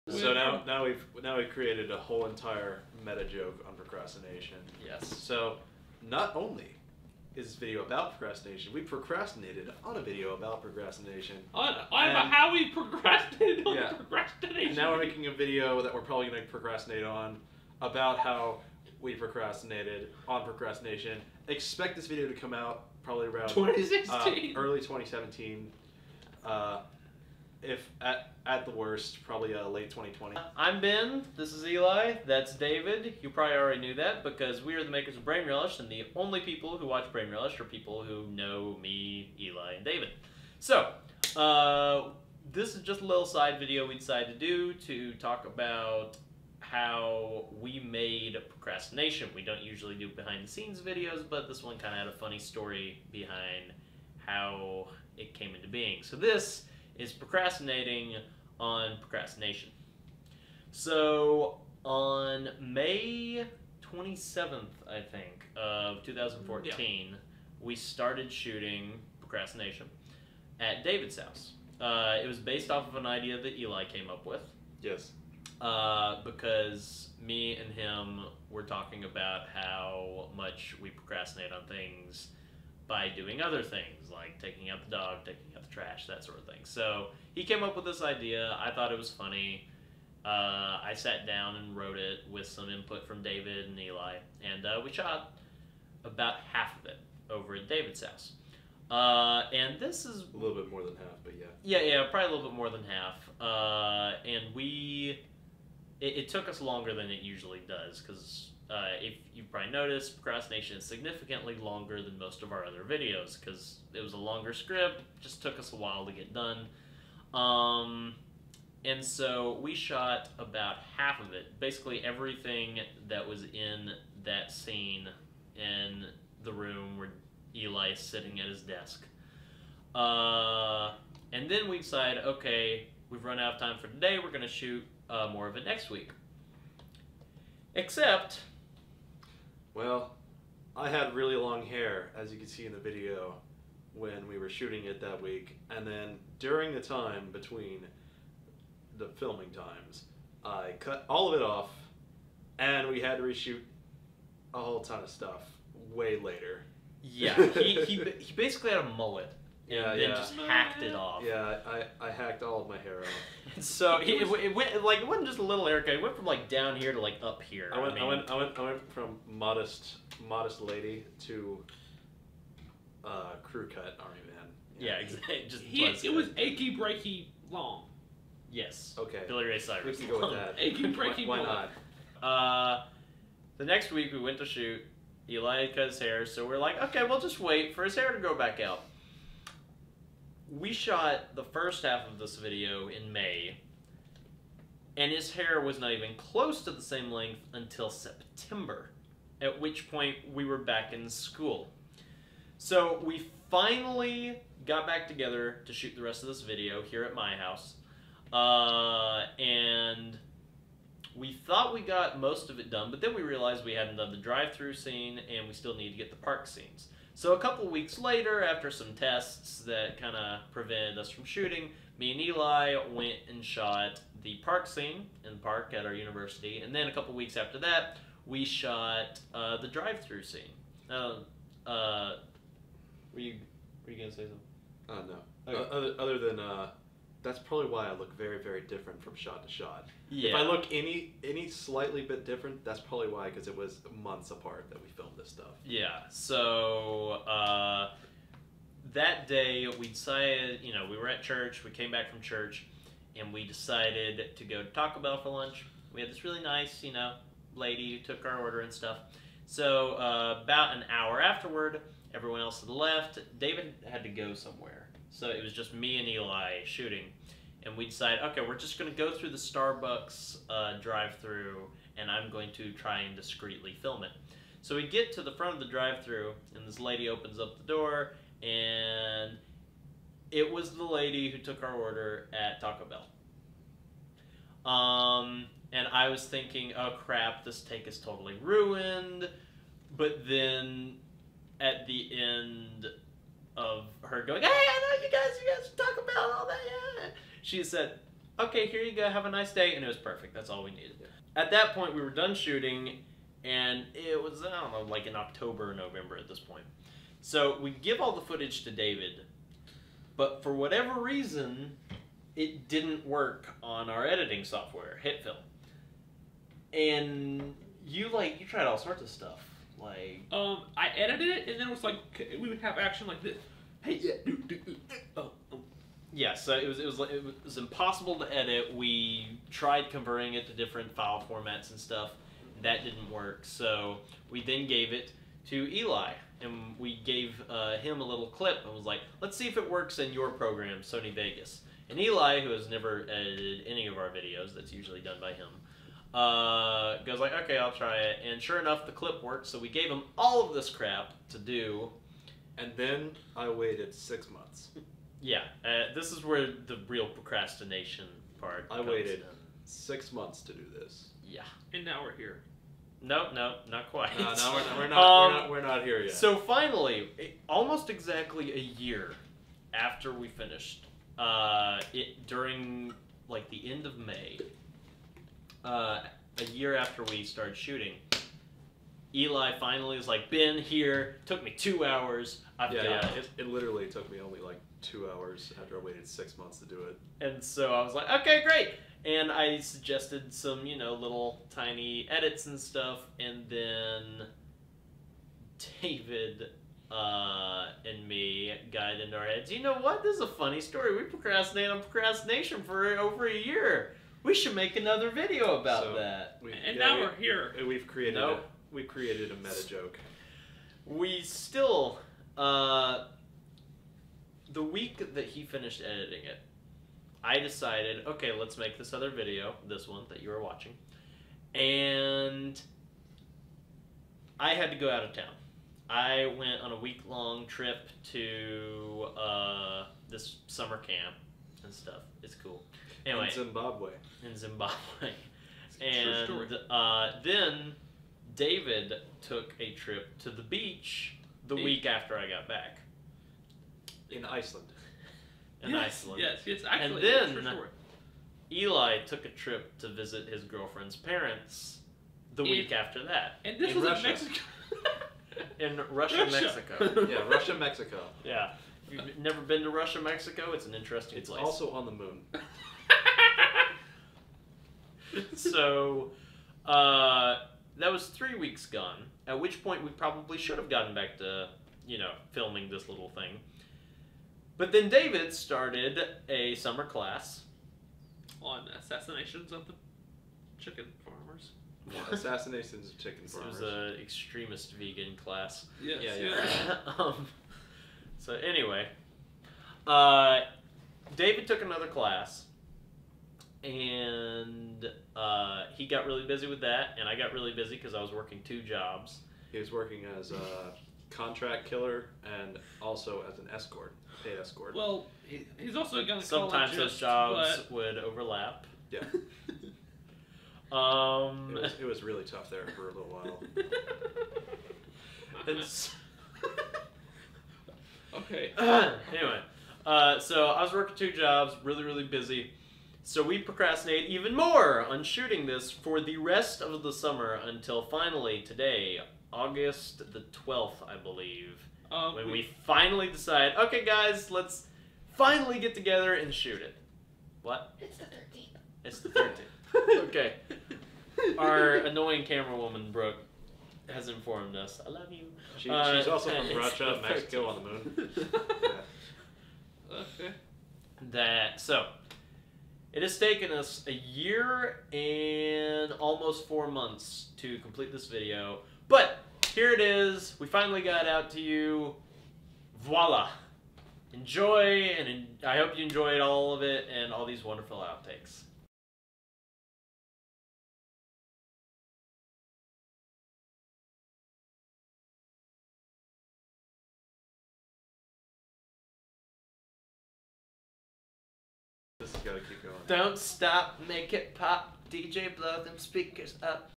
So now we've created a whole entire meta joke on procrastination. Yes. So not only is this video about procrastination, we procrastinated on a video about procrastination. How we procrastinated on procrastination. And now we're making a video that we're probably going to procrastinate on about how we procrastinated on procrastination. Expect this video to come out probably around 2016, early 2017. If at the worst, probably late 2020. I'm Ben, this is Eli, that's David. You probably already knew that because we are the makers of Brain Relish, and the only people who watch Brain Relish are people who know me, Eli, and David. So, this is just a little side video we decided to do to talk about how we made procrastination. We don't usually do behind the scenes videos, but this one kind of had a funny story behind how it came into being. So this is procrastinating on procrastination. So on May 27th, I think, of 2014, we started shooting Procrastination at David's house. It was based off of an idea that Eli came up with. Yes. Because me and him were talking about how much we procrastinate on things by doing other things, like taking out the dog, taking out the trash, that sort of thing. So he came up with this idea. I thought it was funny. I sat down and wrote it with some input from David and Eli, and we shot about half of it over at David's house. And this is a little bit more than half, but yeah. Yeah, probably a little bit more than half. And it took us longer than it usually does, because if you've probably noticed, Procrastination is significantly longer than most of our other videos, because it was a longer script, just took us a while to get done. And so we shot about half of it, basically everything that was in that scene in the room where Eli is sitting at his desk. And then we decided, okay, we've run out of time for today, we're going to shoot more of it next week. Except, well, I had really long hair, as you can see in the video, when we were shooting it that week. And then during the time between the filming times, I cut all of it off, and we had to reshoot a whole ton of stuff way later. Yeah, he basically had a mullet. And then just hacked it off. Yeah, I hacked all of my hair off. So it went like, it wasn't just a little haircut. It went from like down here to like up here. I went from modest lady to crew cut army man. Yeah, exactly. It was achy breaky long. Yes. Okay. Billy Ray Cyrus. We can go with that. Achy breaky. Why not? The next week we went to shoot. Eli had cut his hair, so we're like, okay, we'll just wait for his hair to grow back out. We shot the first half of this video in May, and his hair was not even close to the same length until September, at which point we were back in school. So we finally got back together to shoot the rest of this video here at my house, and we thought we got most of it done, but then we realized we hadn't done the drive-through scene, and we still need to get the park scenes. So a couple weeks later, after some tests that kind of prevented us from shooting, me and Eli went and shot the park scene in the park at our university, and then a couple weeks after that, we shot the drive-through scene. Were you gonna say something? No. Okay. Other than that's probably why I look very, very different from shot to shot. Yeah. If I look any slightly bit different, that's probably why, because it was months apart that we filmed this stuff. Yeah, so that day we decided, we were at church, we came back from church, and we decided to go to Taco Bell for lunch. We had this really nice, lady who took our order and stuff. So about an hour afterward, everyone else had left. David had to go somewhere. So it was just me and Eli shooting, and we decided, okay, we're just going to go through the Starbucks drive-through, and I'm going to try and discreetly film it. So we get to the front of the drive-through, and this lady opens up the door, and it was the lady who took our order at Taco Bell. And I was thinking, oh crap, this take is totally ruined, but then at the end of her going, hey, I know you guys Taco Bell and all that, yeah. She said, okay, here you go, have a nice day, and it was perfect. That's all we needed. Yeah. At that point, we were done shooting, and it was, I don't know, like in October or November at this point. So we give all the footage to David, but for whatever reason, it didn't work on our editing software, HitFilm. And you tried all sorts of stuff. Like, I edited it, and then it was like we would have action like this. Hey, yeah, yeah, so it was impossible to edit. We tried converting it to different file formats and stuff. That didn't work. So we then gave it to Eli, and we gave him a little clip and was like, let's see if it works in your program, Sony Vegas. And Eli, who has never edited any of our videos, that's usually done by him, goes like, okay, I'll try it. And sure enough, the clip worked. So we gave him all of this crap to do. And then I waited 6 months. Yeah, this is where the real procrastination part I comes waited in. 6 months to do this. Yeah. and now we're here. No, not quite. No, we're not here yet. So finally, almost exactly a year after we finished, during like the end of May, a year after we started shooting, Eli finally was like, "Ben, here. Took me 2 hours. I've got it." It literally took me only like 2 hours after I waited 6 months to do it. And so I was like, "Okay, great." And I suggested some, little tiny edits and stuff, and then David and me got it into our heads. You know what? This is a funny story. We procrastinated on procrastination for over a year. We should make another video about that. Now we're here. We've created a meta joke. We still, the week that he finished editing it, I decided, okay, let's make this other video, this one that you were watching, and I had to go out of town. I went on a week-long trip to this summer camp and stuff. It's cool. Anyway, In Zimbabwe. And True story. then David took a trip to the beach the week after I got back. In Iceland. Iceland. Yes, actually, And true then story. Eli took a trip to visit his girlfriend's parents the week after that. And this in was Russia. in Mexico. In Russia, Mexico. Yeah, Russia, Mexico. Yeah. If you've never been to Russia, Mexico, it's an interesting It's place. also on the moon. So, that was 3 weeks gone, at which point we probably should have gotten back to, filming this little thing. But then David started a summer class. On assassinations of the chicken farmers. Assassinations of chicken It farmers. was an extremist vegan class. Yes, Yeah. So anyway, David took another class, and he got really busy with that, and I got really busy because I was working 2 jobs. He was working as a contract killer and also as an escort, paid escort. Well, he's also a gynecologist. Sometimes those jobs would overlap. Yeah. Um, It was really tough there for a little while. Okay. Anyway, so I was working 2 jobs, really, really busy. So we procrastinated even more on shooting this for the rest of the summer until finally today, August the 12th, I believe, when we finally decide, okay, guys, let's finally get together and shoot it. What? It's the 13th. It's the 13th. Okay. Our annoying camera woman, Brooke, has informed us. I love you. She's also from it's Russia, the Mexico 13th. on the moon. Okay. So, it has taken us a year and almost 4 months to complete this video, but here it is. We finally got it out to you. Voila. Enjoy, and I hope you enjoyed all of it and all these wonderful outtakes. This has got to keep going. Don't stop, make it pop. DJ, blow them speakers up.